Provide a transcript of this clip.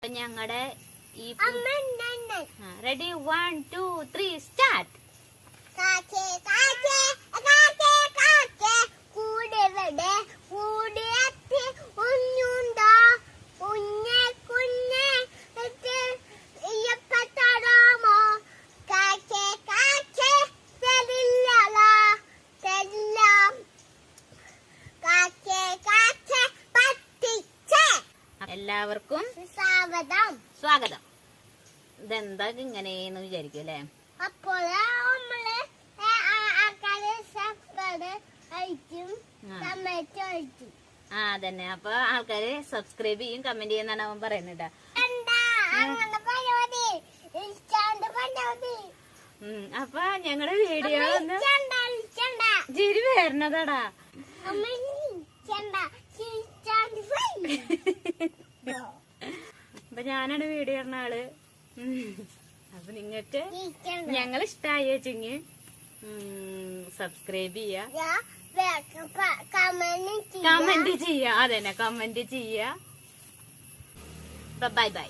അപ്പൊ ഞങ്ങളുടെ ഈ റെഡി 1 2 3 സ്റ്റാർട്ട്. എല്ലാവർക്കും സ്വാഗതം. ഇതെന്താ ഇങ്ങനെയെന്ന് വിചാരിക്കും അല്ലേ? അപ്പോൾ അതന്നെ. അപ്പൊ ആൾക്കാര് സബ്സ്ക്രൈബ് ചെയ്യും, കമന്റ് ചെയ്യുന്നാണ് അവൻ പറയുന്നത്. അപ്പൊ ഞങ്ങളുടെ വീഡിയോ ചിരി വരണതാടാ. അപ്പൊ ഞാനാണ് വീഡിയോ ഇടുന്ന ആള്. അപ്പൊ നിങ്ങക്ക് ഞങ്ങൾ ഇഷ്ടായി വെച്ചെങ്കി സബ്സ്ക്രൈബ് ചെയ്യാ, കമന്റ് ചെയ്യാ. അതന്നെ, കമന്റ് ചെയ്യാ. Bye bye.